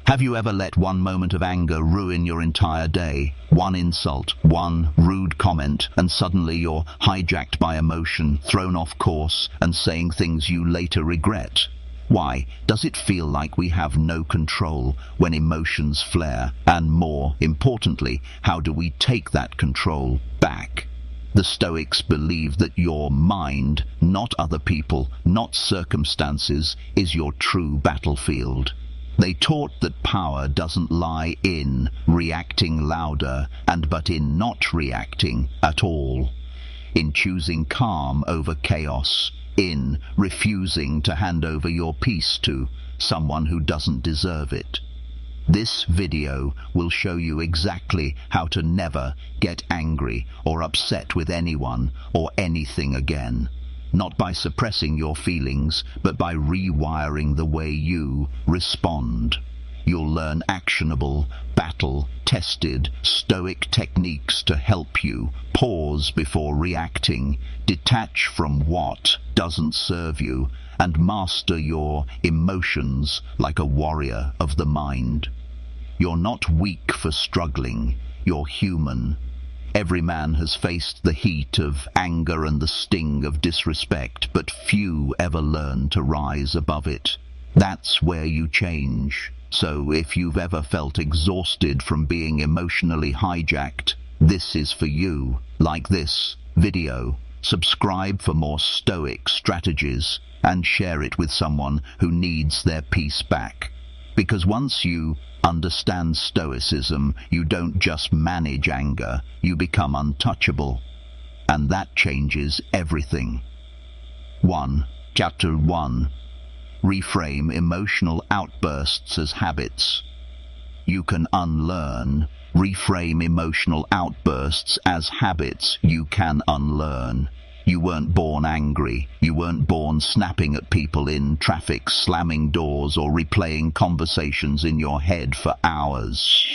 Have you ever let one moment of anger ruin your entire day? One insult, one rude comment, and suddenly you're hijacked by emotion, thrown off course, and saying things you later regret. Why? Does it feel like we have no control when emotions flare? And more importantly, how do we take that control back? The Stoics believe that your mind, not other people, not circumstances, is your true battlefield. They taught that power doesn't lie in reacting louder but in not reacting at all, in choosing calm over chaos, in refusing to hand over your peace to someone who doesn't deserve it. This video will show you exactly how to never get angry or upset with anyone or anything again. Not by suppressing your feelings, but by rewiring the way you respond. You'll learn actionable, battle-tested, Stoic techniques to help you pause before reacting, detach from what doesn't serve you, and master your emotions like a warrior of the mind. You're not weak for struggling, you're human. Every man has faced the heat of anger and the sting of disrespect, but few ever learn to rise above it. That's where you change. So if you've ever felt exhausted from being emotionally hijacked, this is for you. Like this video, subscribe for more Stoic strategies, and share it with someone who needs their peace back. Because once you understand Stoicism, you don't just manage anger, you become untouchable. And that changes everything. Chapter 1. Reframe emotional outbursts as habits. You can unlearn. Reframe emotional outbursts as habits you can unlearn. You weren't born angry. You weren't born snapping at people in traffic, slamming doors, or replaying conversations in your head for hours.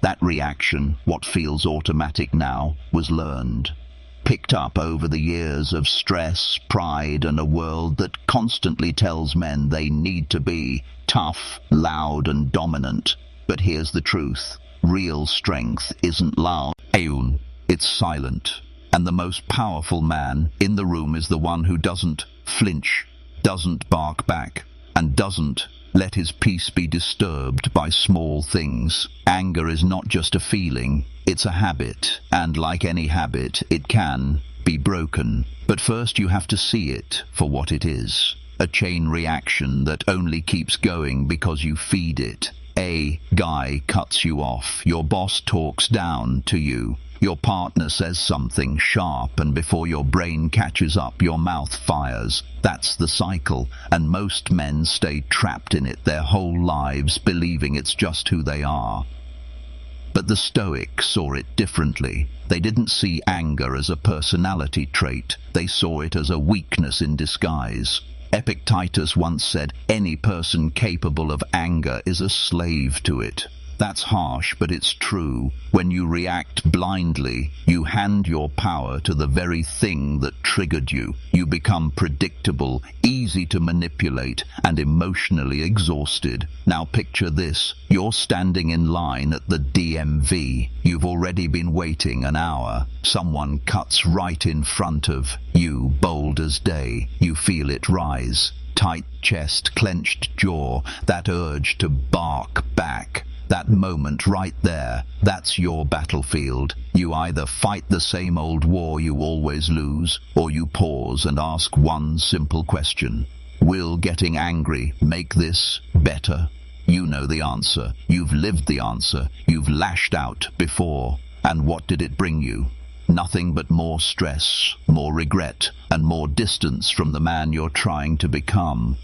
That reaction, what feels automatic now, was learned. Picked up over the years of stress, pride, and a world that constantly tells men they need to be tough, loud, and dominant. But here's the truth. Real strength isn't loud. It's silent. And the most powerful man in the room is the one who doesn't flinch, doesn't bark back, and doesn't let his peace be disturbed by small things. Anger is not just a feeling, it's a habit, and like any habit, it can be broken. But first you have to see it for what it is. A chain reaction that only keeps going because you feed it. A guy cuts you off, your boss talks down to you. Your partner says something sharp, and before your brain catches up, your mouth fires. That's the cycle, and most men stay trapped in it their whole lives, believing it's just who they are. But the Stoics saw it differently. They didn't see anger as a personality trait. They saw it as a weakness in disguise. Epictetus once said, "Any person capable of anger is a slave to it." That's harsh, but it's true. When you react blindly, you hand your power to the very thing that triggered you. You become predictable, easy to manipulate, and emotionally exhausted. Now picture this. You're standing in line at the DMV. You've already been waiting an hour. Someone cuts right in front of you, bold as day. You feel it rise. Tight chest, clenched jaw, that urge to bark back. That moment right there, that's your battlefield. You either fight the same old war you always lose, or you pause and ask one simple question. Will getting angry make this better? You know the answer. You've lived the answer. You've lashed out before. And what did it bring you? Nothing but more stress, more regret, and more distance from the man you're trying to become.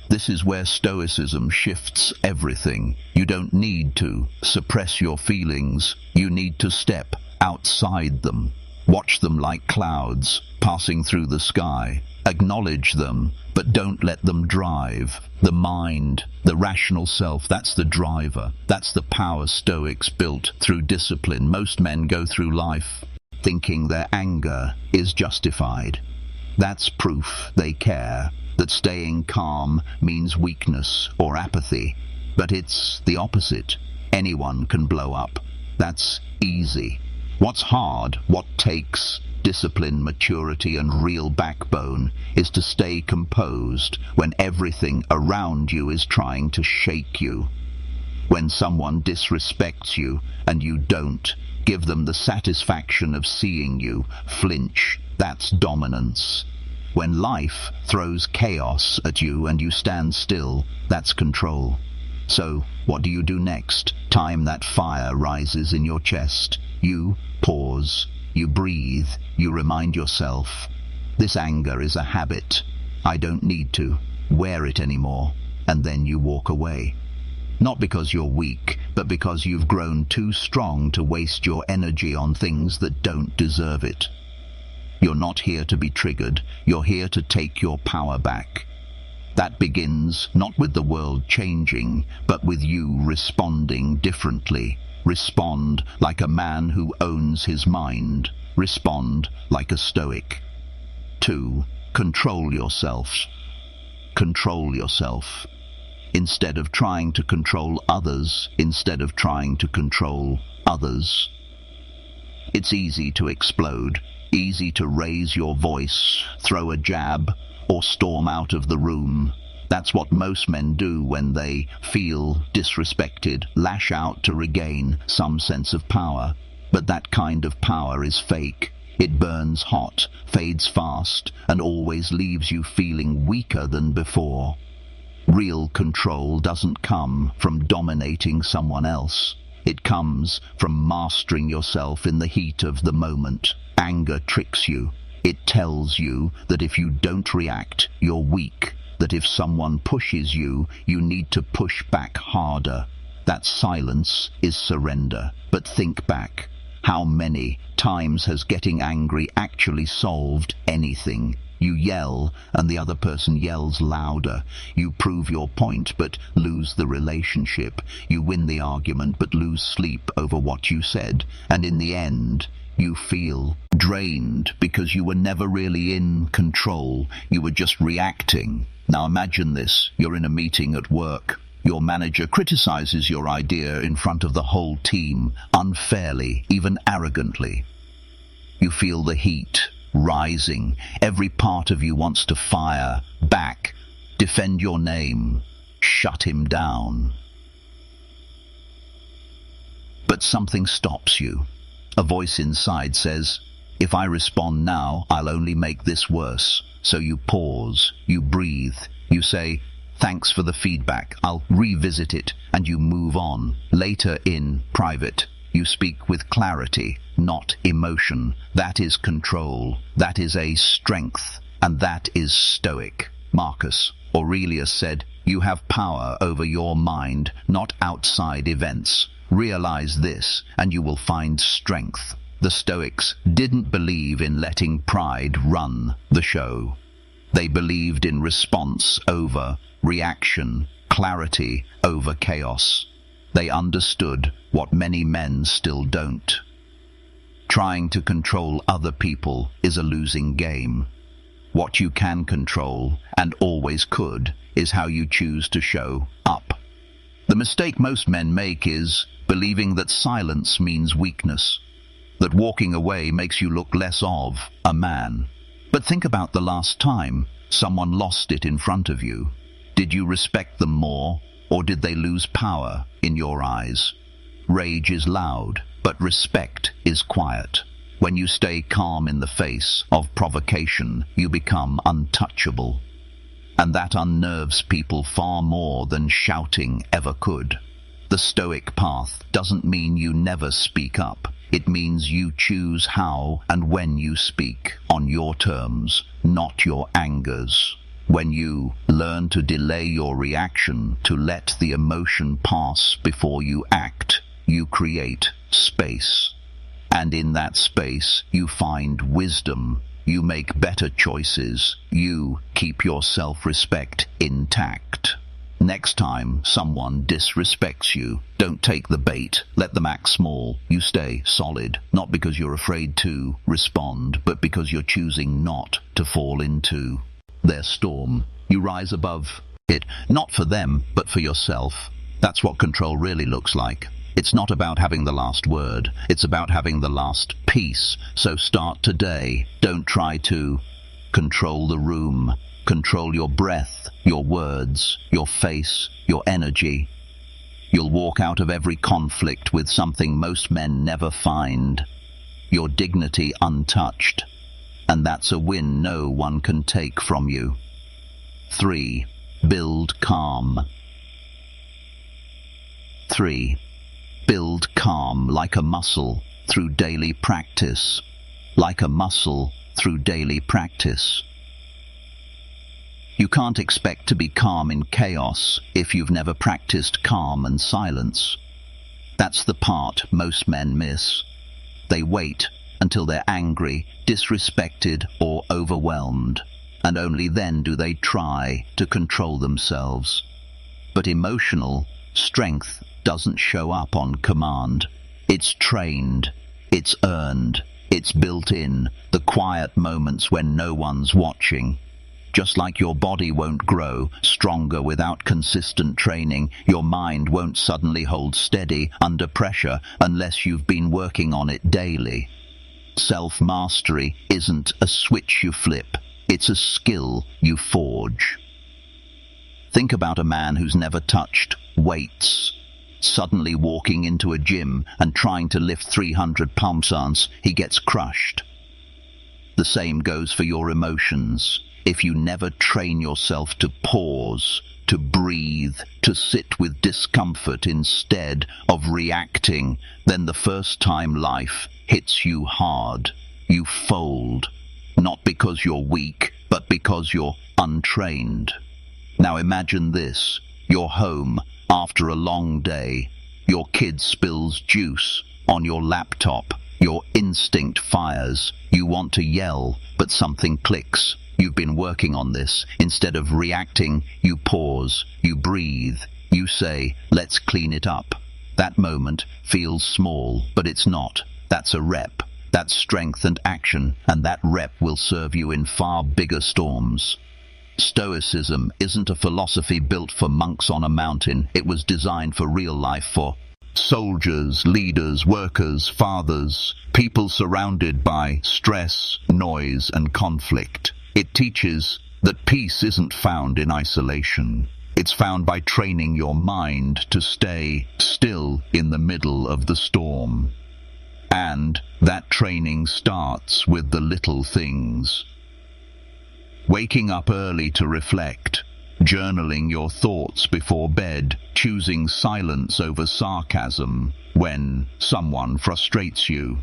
This is where Stoicism shifts everything. You don't need to suppress your feelings. You need to step outside them. Watch them like clouds passing through the sky. Acknowledge them, but don't let them drive. The mind, the rational self, that's the driver. That's the power Stoics built through discipline. Most men go through life thinking their anger is justified. That's proof they care, that staying calm means weakness or apathy. But it's the opposite. Anyone can blow up. That's easy. What's hard, what takes discipline, maturity, and real backbone, is to stay composed when everything around you is trying to shake you. When someone disrespects you and you don't give them the satisfaction of seeing you flinch, that's dominance. When life throws chaos at you and you stand still, that's control. So, what do you do next? Time that fire rises in your chest. You pause. You breathe. You remind yourself, this anger is a habit. I don't need to wear it anymore. And then you walk away. Not because you're weak, but because you've grown too strong to waste your energy on things that don't deserve it. You're not here to be triggered. You're here to take your power back. That begins not with the world changing, but with you responding differently. Respond like a man who owns his mind. Respond like a Stoic. 2. Control yourself. Control yourself. Instead of trying to control others, instead of trying to control others. It's easy to explode, easy to raise your voice, throw a jab, or storm out of the room. That's what most men do when they feel disrespected, lash out to regain some sense of power. But that kind of power is fake. It burns hot, fades fast, and always leaves you feeling weaker than before. Real control doesn't come from dominating someone else. It comes from mastering yourself in the heat of the moment. Anger tricks you. It tells you that if you don't react, you're weak. That if someone pushes you, you need to push back harder. That silence is surrender. But think back. How many times has getting angry actually solved anything? You yell, and the other person yells louder. You prove your point, but lose the relationship. You win the argument, but lose sleep over what you said. And in the end, you feel drained because you were never really in control. You were just reacting. Now imagine this. You're in a meeting at work. Your manager criticizes your idea in front of the whole team, unfairly, even arrogantly. You feel the heat rising. Every part of you wants to fire back, defend your name, shut him down. But something stops you. A voice inside says, if I respond now, I'll only make this worse. So you pause, you breathe, you say, thanks for the feedback, I'll revisit it, and you move on. Later in private, you speak with clarity, not emotion. That is control. That is a strength. And that is Stoic. Marcus Aurelius said, you have power over your mind, not outside events. Realize this, and you will find strength. The Stoics didn't believe in letting pride run the show. They believed in response over reaction, clarity over chaos. They understood what many men still don't. Trying to control other people is a losing game. What you can control, and always could, is how you choose to show up. The mistake most men make is believing that silence means weakness, that walking away makes you look less of a man. But think about the last time someone lost it in front of you. Did you respect them more, or did they lose power in your eyes? Rage is loud, but respect is quiet. When you stay calm in the face of provocation, you become untouchable. And that unnerves people far more than shouting ever could. The Stoic path doesn't mean you never speak up. It means you choose how and when you speak, on your terms, not your anger's. When you learn to delay your reaction, to let the emotion pass before you act, you create space. And in that space, you find wisdom. You make better choices. You keep your self-respect intact. Next time someone disrespects you, don't take the bait. Let them act small. You stay solid, not because you're afraid to respond, but because you're choosing not to fall into their storm. You rise above it, not for them, but for yourself. That's what control really looks like. It's not about having the last word. It's about having the last piece. So start today. Don't try to control the room. Control your breath, your words, your face, your energy. You'll walk out of every conflict with something most men never find. Your dignity untouched. And that's a win no one can take from you. 3. Build calm. 3. Build calm like a muscle through daily practice. Like a muscle through daily practice. You can't expect to be calm in chaos if you've never practiced calm and silence. That's the part most men miss. They wait until they're angry, disrespected, or overwhelmed, and only then do they try to control themselves. But emotional strength doesn't show up on command. It's trained, it's earned, it's built in, the quiet moments when no one's watching. Just like your body won't grow stronger without consistent training, your mind won't suddenly hold steady under pressure unless you've been working on it daily. Self-mastery isn't a switch you flip, it's a skill you forge. Think about a man who's never touched weights. Suddenly walking into a gym and trying to lift 300 pounds, he gets crushed. The same goes for your emotions. If you never train yourself to pause, to breathe, to sit with discomfort instead of reacting, then the first time life hits you hard, you fold, not because you're weak, but because you're untrained. Now imagine this, you're home after a long day, your kid spills juice on your laptop, your instinct fires, you want to yell, but something clicks. You've been working on this. Instead of reacting, you pause, you breathe, you say, let's clean it up. That moment feels small, but it's not. That's a rep. That's strength and action, and that rep will serve you in far bigger storms. Stoicism isn't a philosophy built for monks on a mountain. It was designed for real life, for soldiers, leaders, workers, fathers, people surrounded by stress, noise, and conflict. It teaches that peace isn't found in isolation. It's found by training your mind to stay still in the middle of the storm. And that training starts with the little things. Waking up early to reflect, journaling your thoughts before bed, choosing silence over sarcasm when someone frustrates you.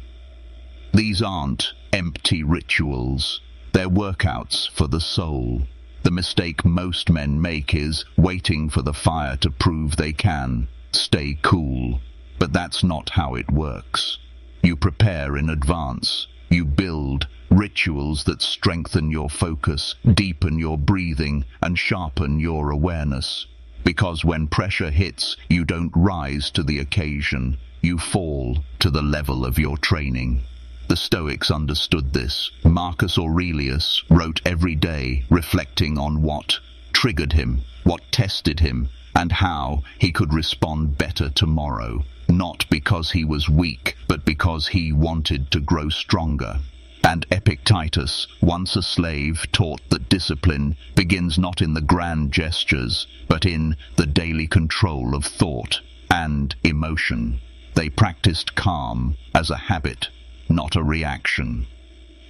These aren't empty rituals. They're workouts for the soul. The mistake most men make is waiting for the fire to prove they can stay cool. But that's not how it works. You prepare in advance. You build rituals that strengthen your focus, deepen your breathing, and sharpen your awareness. Because when pressure hits, you don't rise to the occasion. You fall to the level of your training. The Stoics understood this. Marcus Aurelius wrote every day, reflecting on what triggered him, what tested him, and how he could respond better tomorrow. Not because he was weak, but because he wanted to grow stronger. And Epictetus, once a slave, taught that discipline begins not in the grand gestures, but in the daily control of thought and emotion. They practiced calm as a habit, not a reaction.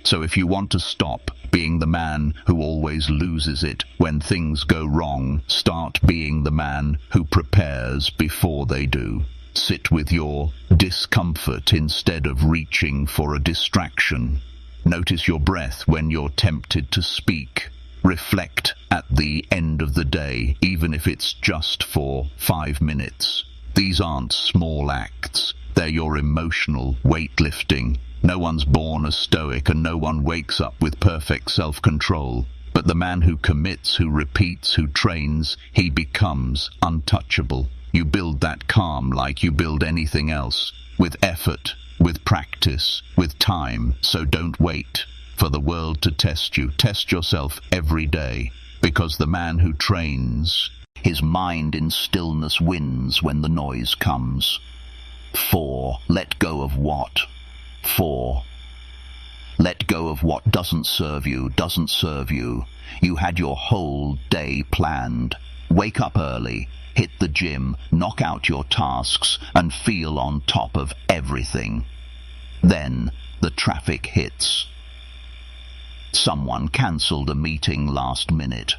So if you want to stop being the man who always loses it when things go wrong, start being the man who prepares before they do. Sit with your discomfort instead of reaching for a distraction. Notice your breath when you're tempted to speak. Reflect at the end of the day, even if it's just for 5 minutes. These aren't small acts. They're your emotional weightlifting. No one's born a Stoic and no one wakes up with perfect self-control. But the man who commits, who repeats, who trains, he becomes untouchable. You build that calm like you build anything else, with effort, with practice, with time. So don't wait for the world to test you. Test yourself every day, because the man who trains His mind in stillness wins when the noise comes. 4. Let go of what? 4. Let go of what doesn't serve you, doesn't serve you. You had your whole day planned. Wake up early, hit the gym, knock out your tasks, and feel on top of everything. Then the traffic hits. Someone cancelled a meeting last minute.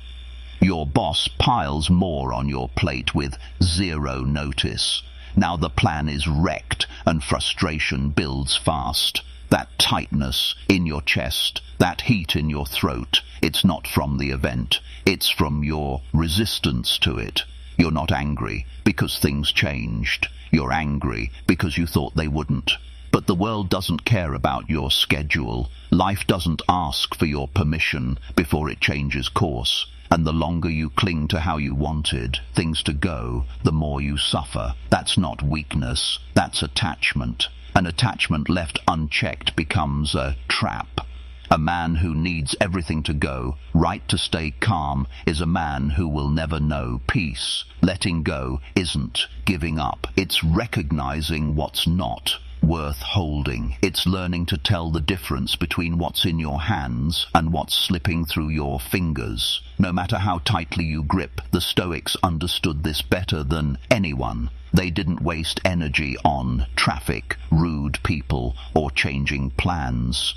Your boss piles more on your plate with zero notice. Now the plan is wrecked and frustration builds fast. That tightness in your chest, that heat in your throat, it's not from the event. It's from your resistance to it. You're not angry because things changed. You're angry because you thought they wouldn't. But the world doesn't care about your schedule. Life doesn't ask for your permission before it changes course. And the longer you cling to how you wanted things to go, the more you suffer. That's not weakness, that's attachment. An attachment left unchecked becomes a trap. A man who needs everything to go right to stay calm is a man who will never know peace. Letting go isn't giving up. It's recognizing what's not worth holding. It's learning to tell the difference between what's in your hands and what's slipping through your fingers. No matter how tightly you grip, the Stoics understood this better than anyone. They didn't waste energy on traffic, rude people, or changing plans.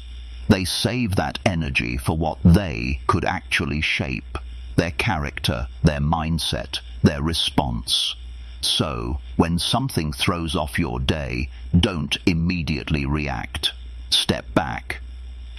They saved that energy for what they could actually shape: their character, their mindset, their response. So, when something throws off your day, don't immediately react. Step back.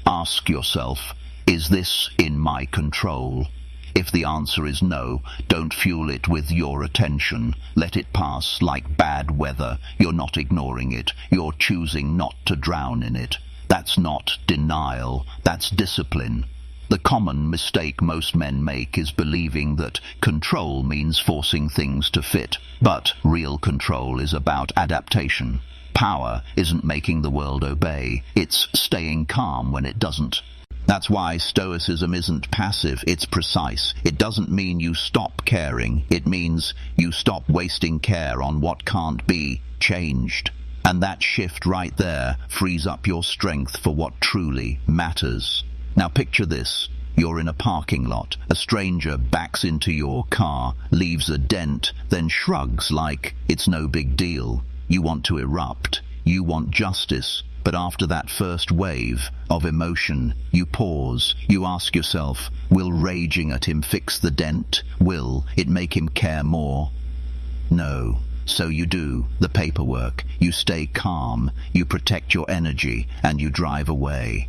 Ask yourself, is this in my control? If the answer is no, don't fuel it with your attention. Let it pass like bad weather. You're not ignoring it. You're choosing not to drown in it. That's not denial. That's discipline. The common mistake most men make is believing that control means forcing things to fit. But real control is about adaptation. Power isn't making the world obey. It's staying calm when it doesn't. That's why Stoicism isn't passive, it's precise. It doesn't mean you stop caring. It means you stop wasting care on what can't be changed. And that shift right there frees up your strength for what truly matters. Now picture this. You're in a parking lot. A stranger backs into your car, leaves a dent, then shrugs like it's no big deal. You want to erupt. You want justice. But after that first wave of emotion, you pause. You ask yourself, will raging at him fix the dent? Will it make him care more? No. So you do the paperwork. You stay calm. You protect your energy, and you drive away.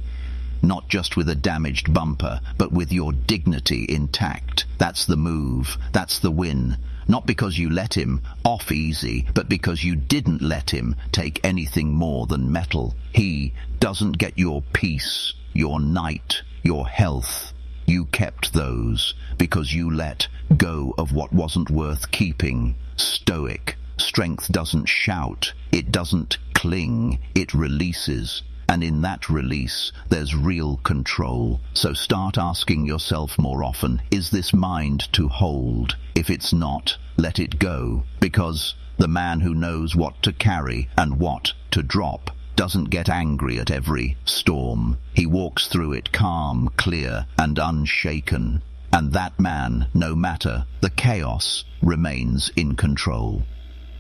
Not just with a damaged bumper, but with your dignity intact. That's the move. That's the win. Not because you let him off easy, but because you didn't let him take anything more than metal. He doesn't get your peace, your night, your health. You kept those because you let go of what wasn't worth keeping. Stoic. Strength doesn't shout. It doesn't cling. It releases. And in that release, there's real control. So start asking yourself more often, is this mind to hold? If it's not, let it go. Because the man who knows what to carry and what to drop doesn't get angry at every storm. He walks through it calm, clear, and unshaken. And that man, no matter the chaos, remains in control.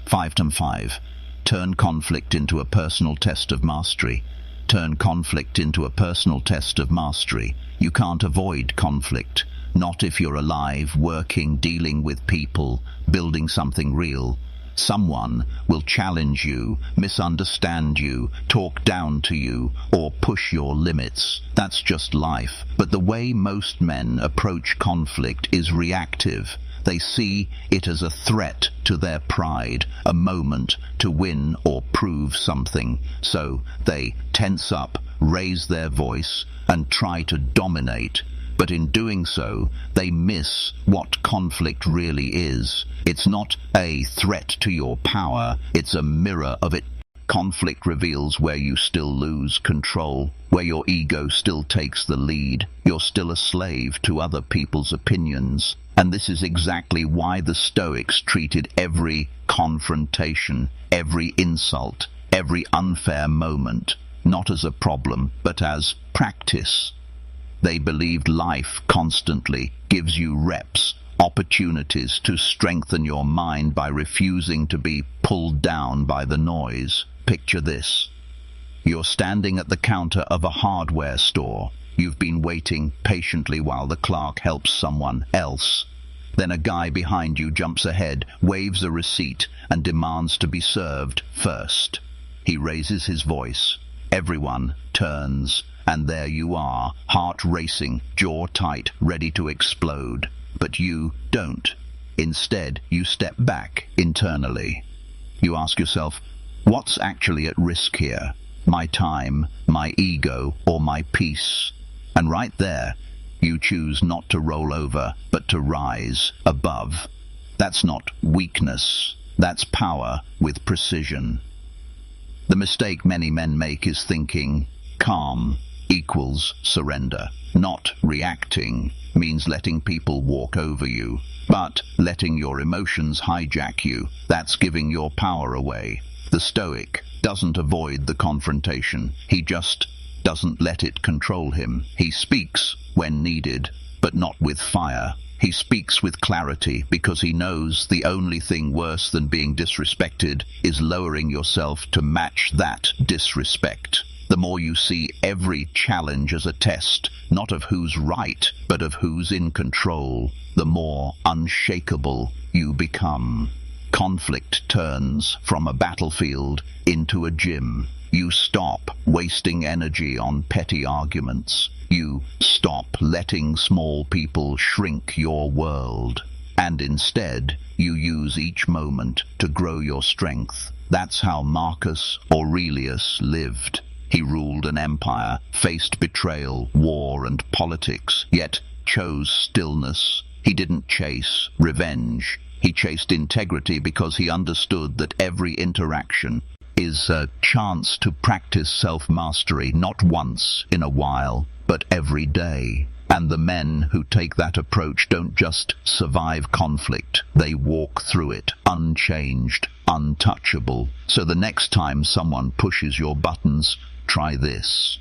5. Turn conflict into a personal test of mastery. Turn conflict into a personal test of mastery. You can't avoid conflict. Not if you're alive, working, dealing with people, building something real. Someone will challenge you, misunderstand you, talk down to you, or push your limits. That's just life. But the way most men approach conflict is reactive. They see it as a threat to their pride, a moment to win or prove something. So they tense up, raise their voice, and try to dominate. But in doing so, they miss what conflict really is. It's not a threat to your power, it's a mirror of it. Conflict reveals where you still lose control, where your ego still takes the lead. You're still a slave to other people's opinions, And this is exactly why the Stoics treated every confrontation, every insult, every unfair moment, not as a problem, but as practice. They believed life constantly gives you reps, opportunities to strengthen your mind by refusing to be pulled down by the noise. Picture this. You're standing at the counter of a hardware store. You've been waiting patiently while the clerk helps someone else. Then a guy behind you jumps ahead, waves a receipt, and demands to be served first. He raises his voice. Everyone turns, and there you are, heart racing, jaw tight, ready to explode. But you don't. Instead, you step back internally. You ask yourself, what's actually at risk here? My time, my ego, or my peace? And right there, you choose not to roll over, but to rise above. That's not weakness. That's power with precision. The mistake many men make is thinking calm equals surrender. Not reacting means letting people walk over you, but letting your emotions hijack you. That's giving your power away. The Stoic doesn't avoid the confrontation. He just doesn't let it control him. He speaks when needed, but not with fire. He speaks with clarity because he knows the only thing worse than being disrespected is lowering yourself to match that disrespect. The more you see every challenge as a test, not of who's right, but of who's in control, the more unshakable you become. Conflict turns from a battlefield into a gym. You stop wasting energy on petty arguments. You stop letting small people shrink your world. And instead, you use each moment to grow your strength. That's how Marcus Aurelius lived. He ruled an empire, faced betrayal, war, and politics, yet chose stillness. He didn't chase revenge. He chased integrity because he understood that every interaction is a chance to practice self-mastery, not once in a while, but every day. And the men who take that approach don't just survive conflict, they walk through it, unchanged, untouchable. So the next time someone pushes your buttons, try this.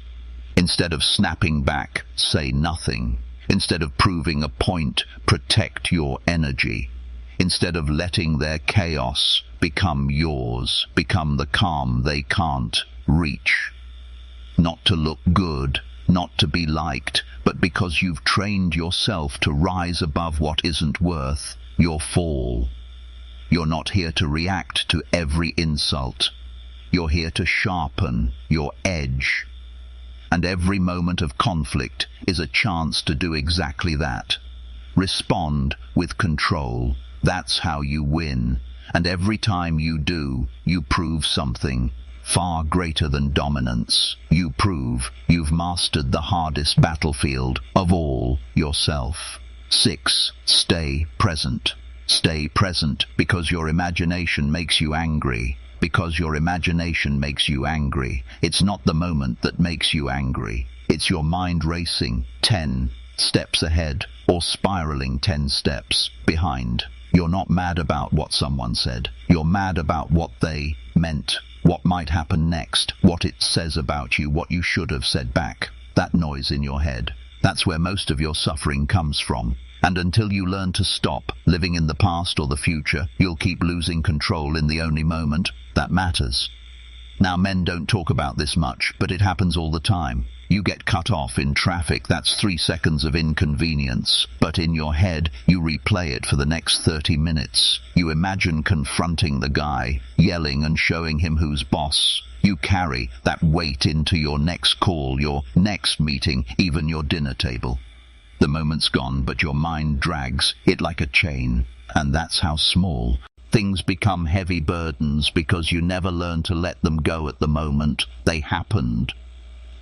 Instead of snapping back, say nothing. Instead of proving a point, protect your energy. Instead of letting their chaos become yours, become the calm they can't reach. Not to look good, not to be liked, but because you've trained yourself to rise above what isn't worth your fall. You're not here to react to every insult. You're here to sharpen your edge. And every moment of conflict is a chance to do exactly that. Respond with control. That's how you win. And every time you do, you prove something far greater than dominance. You prove you've mastered the hardest battlefield of all, yourself. 6. Stay present. Stay present because your imagination makes you angry. Because your imagination makes you angry. It's not the moment that makes you angry. It's your mind racing 10 steps ahead or spiraling 10 steps behind. You're not mad about what someone said. You're mad about what they meant, what might happen next, what it says about you, what you should have said back. That noise in your head. That's where most of your suffering comes from. And until you learn to stop living in the past or the future, you'll keep losing control in the only moment that matters. Now, men don't talk about this much, but it happens all the time. You get cut off in traffic, that's 3 seconds of inconvenience. But in your head, you replay it for the next 30 minutes. You imagine confronting the guy, yelling and showing him who's boss. You carry that weight into your next call, your next meeting, even your dinner table. The moment's gone, but your mind drags it like a chain. And that's how small things become heavy burdens, because you never learn to let them go at the moment they happened.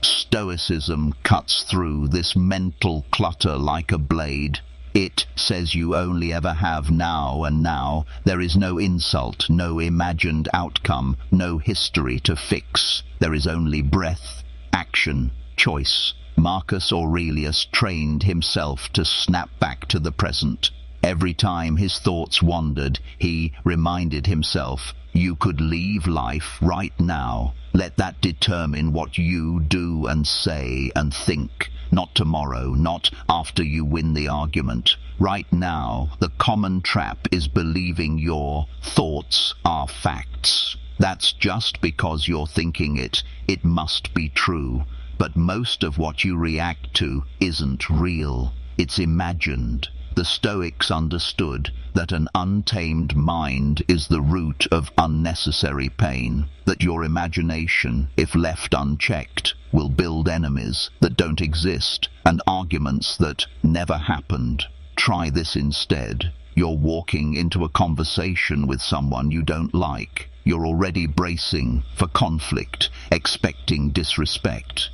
Stoicism cuts through this mental clutter like a blade. It says you only ever have now, and now. There is no insult, no imagined outcome, no history to fix. There is only breath, action, choice. Marcus Aurelius trained himself to snap back to the present. Every time his thoughts wandered, he reminded himself, you could leave life right now. Let that determine what you do and say and think. Not tomorrow, not after you win the argument. Right now, the common trap is believing your thoughts are facts. That's just because you're thinking it. It must be true. But most of what you react to isn't real. It's imagined. The Stoics understood that an untamed mind is the root of unnecessary pain, that your imagination, if left unchecked, will build enemies that don't exist and arguments that never happened. Try this instead. You're walking into a conversation with someone you don't like. You're already bracing for conflict, expecting disrespect.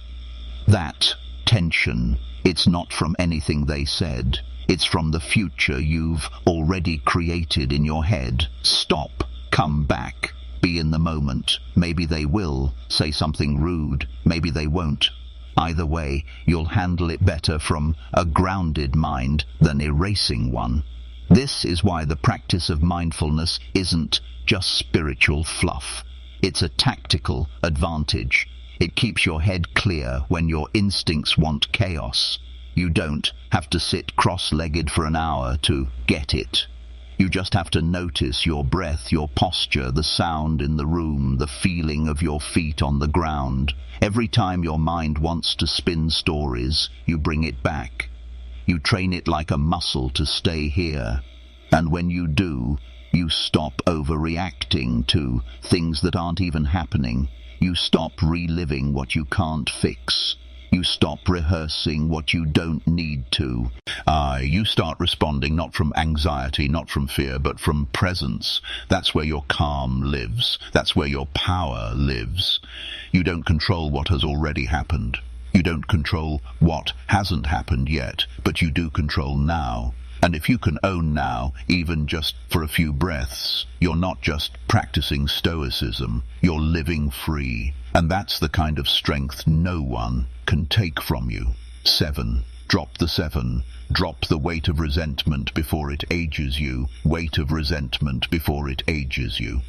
That tension, it's not from anything they said. It's from the future you've already created in your head. Stop. Come back. Be in the moment. Maybe they will say something rude. Maybe they won't. Either way, you'll handle it better from a grounded mind than erasing one. This is why the practice of mindfulness isn't just spiritual fluff. It's a tactical advantage. It keeps your head clear when your instincts want chaos. You don't have to sit cross-legged for an hour to get it. You just have to notice your breath, your posture, the sound in the room, the feeling of your feet on the ground. Every time your mind wants to spin stories, you bring it back. You train it like a muscle to stay here. And when you do, you stop overreacting to things that aren't even happening. You stop reliving what you can't fix. You stop rehearsing what you don't need to. You start responding not from anxiety, not from fear, but from presence. That's where your calm lives. That's where your power lives. You don't control what has already happened. You don't control what hasn't happened yet, but you do control now. And if you can own now, even just for a few breaths, you're not just practicing Stoicism, you're living free. And that's the kind of strength no one can take from you. 7. Drop the 7. Drop the weight of resentment before it ages you. Weight of resentment before it ages you.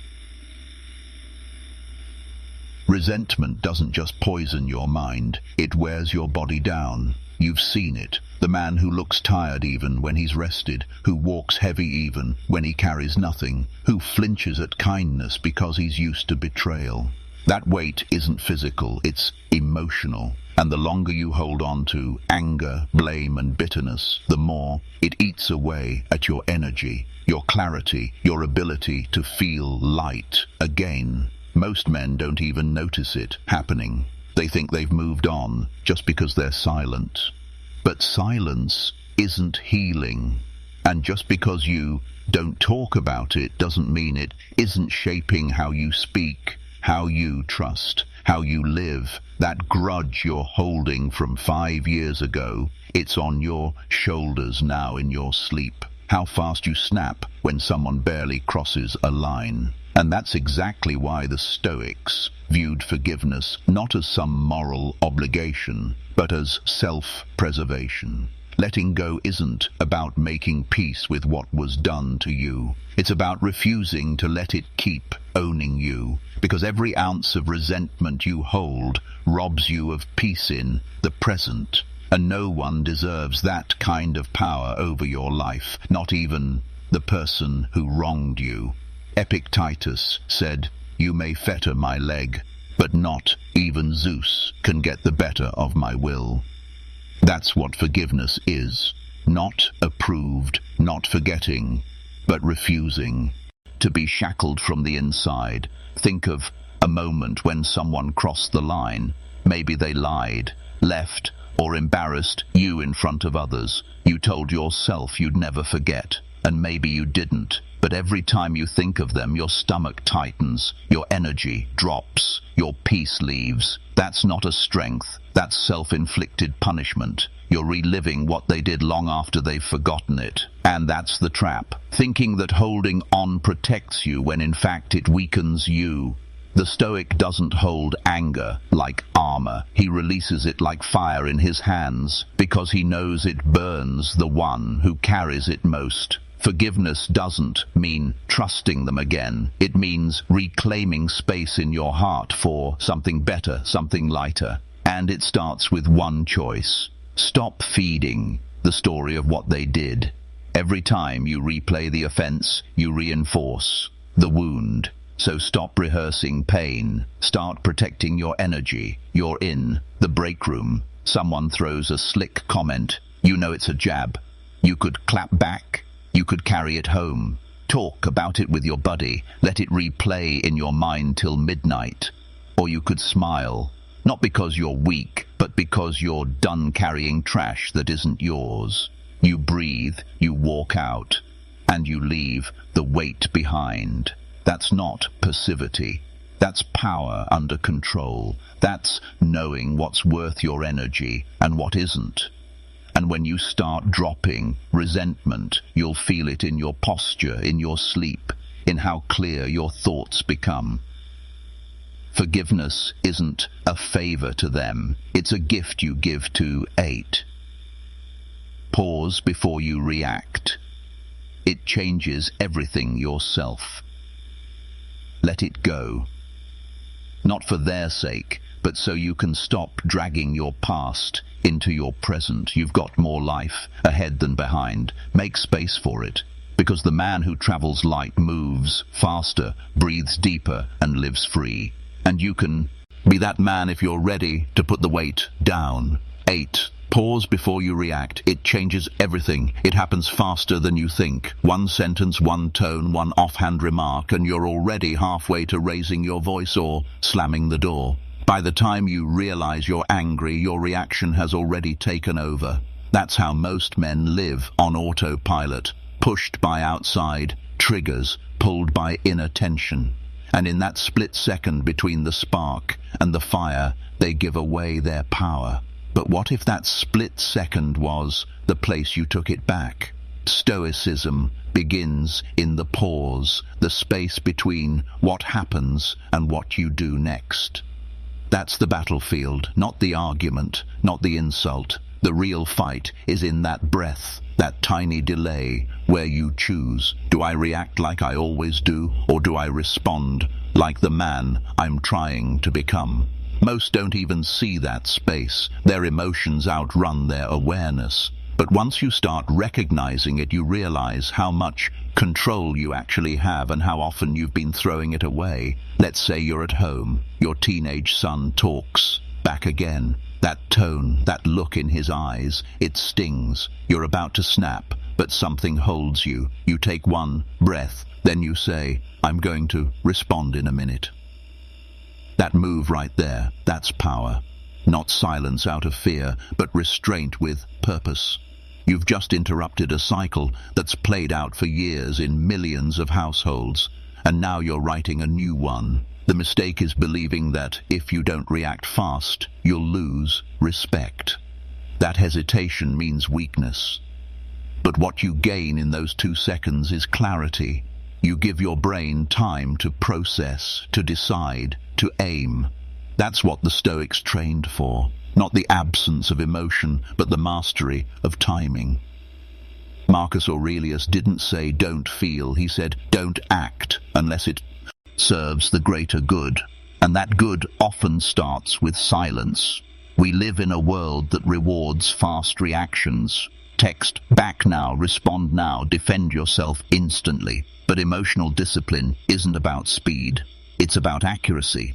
Resentment doesn't just poison your mind, it wears your body down. You've seen it. The man who looks tired even when he's rested, who walks heavy even when he carries nothing, who flinches at kindness because he's used to betrayal. That weight isn't physical, it's emotional. And the longer you hold on to anger, blame and bitterness, the more it eats away at your energy, your clarity, your ability to feel light again. Most men don't even notice it happening. They think they've moved on just because they're silent. But silence isn't healing. And just because you don't talk about it doesn't mean it isn't shaping how you speak, how you trust, how you live. That grudge you're holding from 5 years ago, it's on your shoulders now in your sleep. How fast you snap when someone barely crosses a line. And that's exactly why the Stoics viewed forgiveness not as some moral obligation, but as self-preservation. Letting go isn't about making peace with what was done to you. It's about refusing to let it keep owning you, because every ounce of resentment you hold robs you of peace in the present. And no one deserves that kind of power over your life, not even the person who wronged you. Epictetus said, "You may fetter my leg, but not even Zeus can get the better of my will." That's what forgiveness is. Not approved, not forgetting, but refusing. To be shackled from the inside. Think of a moment when someone crossed the line. Maybe they lied, left, or embarrassed you in front of others. You told yourself you'd never forget, and maybe you didn't. But every time you think of them, your stomach tightens, your energy drops, your peace leaves. That's not a strength, that's self-inflicted punishment. You're reliving what they did long after they've forgotten it. And that's the trap. Thinking that holding on protects you when in fact it weakens you. The Stoic doesn't hold anger like armor. He releases it like fire in his hands, because he knows it burns the one who carries it most. Forgiveness doesn't mean trusting them again. It means reclaiming space in your heart for something better, something lighter. And it starts with one choice. Stop feeding the story of what they did. Every time you replay the offense, you reinforce the wound. So stop rehearsing pain. Start protecting your energy. You're in the break room. Someone throws a slick comment. You know it's a jab. You could clap back. You could carry it home. Talk about it with your buddy. Let it replay in your mind till midnight. Or you could smile. Not because you're weak, but because you're done carrying trash that isn't yours. You breathe, you walk out, and you leave the weight behind. That's not passivity. That's power under control. That's knowing what's worth your energy and what isn't. And when you start dropping resentment, you'll feel it in your posture, in your sleep, in how clear your thoughts become. Forgiveness isn't a favor to them. It's a gift you give to 8. Pause before you react. It changes everything yourself. Let it go. Not for their sake, but so you can stop dragging your past into your present. You've got more life ahead than behind. Make space for it, because the man who travels light moves faster, breathes deeper, and lives free. And you can be that man if you're ready to put the weight down. 8. Pause before you react. It changes everything. It happens faster than you think. One sentence, one tone, one offhand remark, and you're already halfway to raising your voice or slamming the door. By the time you realize you're angry, your reaction has already taken over. That's how most men live, on autopilot, pushed by outside triggers, pulled by inner tension. And in that split second between the spark and the fire, they give away their power. But what if that split second was the place you took it back? Stoicism begins in the pause, the space between what happens and what you do next. That's the battlefield, not the argument, not the insult. The real fight is in that breath, that tiny delay where you choose. Do I react like I always do, or do I respond like the man I'm trying to become? Most don't even see that space. Their emotions outrun their awareness. But once you start recognizing it, you realize how much control you actually have and how often you've been throwing it away. Let's say you're at home. Your teenage son talks back again. That tone, that look in his eyes, it stings. You're about to snap, but something holds you. You take one breath, then you say, I'm going to respond in a minute. That move right there, that's power. Not silence out of fear, but restraint with purpose. You've just interrupted a cycle that's played out for years in millions of households, and now you're writing a new one. The mistake is believing that if you don't react fast, you'll lose respect. That hesitation means weakness. But what you gain in those 2 seconds is clarity. You give your brain time to process, to decide, to aim. That's what the Stoics trained for. Not the absence of emotion, but the mastery of timing. Marcus Aurelius didn't say don't feel, he said don't act unless it serves the greater good. And that good often starts with silence. We live in a world that rewards fast reactions. Text back now, respond now, defend yourself instantly. But emotional discipline isn't about speed. It's about accuracy.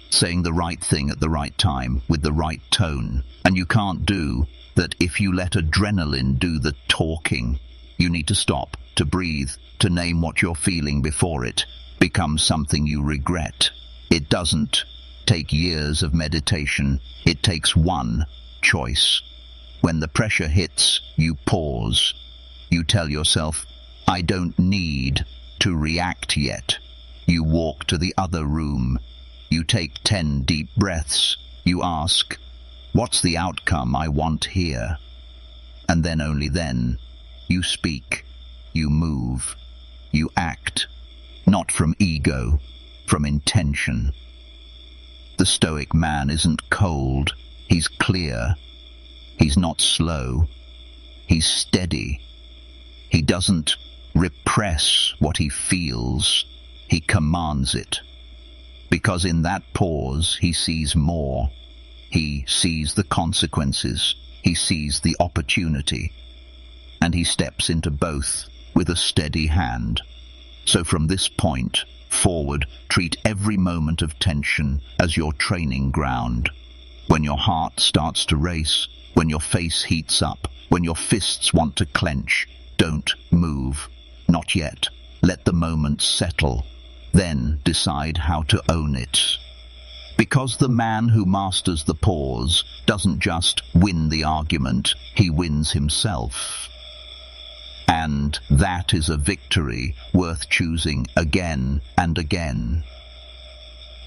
Saying the right thing at the right time, with the right tone. And you can't do that if you let adrenaline do the talking. You need to stop, to breathe, to name what you're feeling before it becomes something you regret. It doesn't take years of meditation. It takes one choice. When the pressure hits, you pause. You tell yourself, I don't need to react yet. You walk to the other room. You take 10 deep breaths. You ask, what's the outcome I want here? And then only then, you speak, you move, you act, not from ego, from intention. The Stoic man isn't cold, he's clear. He's not slow, he's steady. He doesn't repress what he feels, he commands it. Because in that pause he sees more. He sees the consequences, he sees the opportunity, and he steps into both with a steady hand. So from this point forward, treat every moment of tension as your training ground. When your heart starts to race, when your face heats up, when your fists want to clench, don't move. Not yet. Let the moment settle. Then decide how to own it. Because the man who masters the pause doesn't just win the argument, he wins himself. And that is a victory worth choosing again and again.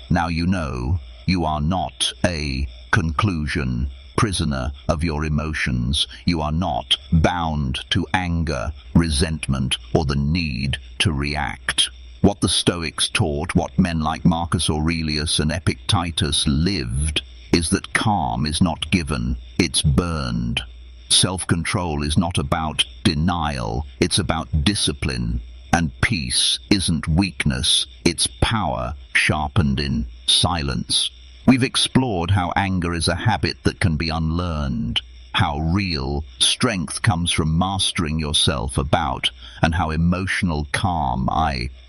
Now you know you are not a conclusion, prisoner of your emotions. You are not bound to anger, resentment, or the need to react. What the Stoics taught, what men like Marcus Aurelius and Epictetus lived, is that calm is not given, it's burned. Self-control is not about denial, it's about discipline. And peace isn't weakness, it's power sharpened in silence. We've explored how anger is a habit that can be unlearned, how real strength comes from mastering yourself about, and how emotional calm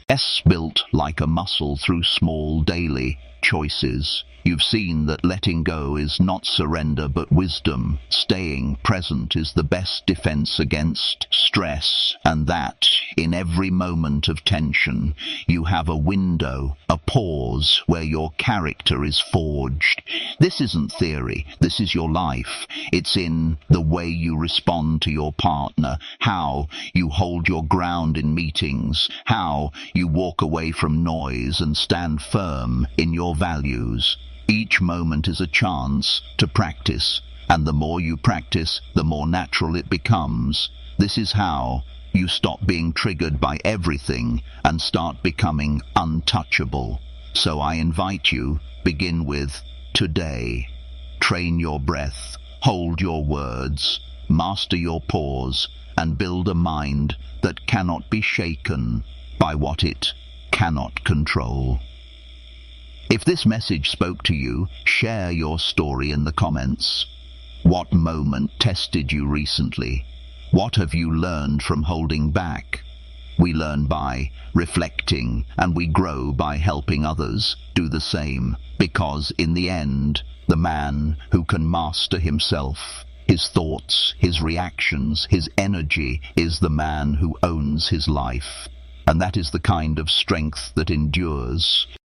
is built like a muscle through small daily choices. You've seen that letting go is not surrender but wisdom. Staying present is the best defense against stress, and that in every moment of tension you have a window, a pause where your character is forged. This isn't theory, this is your life. It's in the way you respond to your partner, how you hold your ground in meetings, how you walk away from noise and stand firm in your values. Each moment is a chance to practice, and the more you practice, the more natural it becomes. This is how you stop being triggered by everything and start becoming untouchable. So I invite you, begin with today. Train your breath, hold your words, master your pause, and build a mind that cannot be shaken by what it cannot control. If this message spoke to you, share your story in the comments. What moment tested you recently? What have you learned from holding back? We learn by reflecting, and we grow by helping others do the same, because in the end, the man who can master himself, his thoughts, his reactions, his energy, is the man who owns his life. And that is the kind of strength that endures.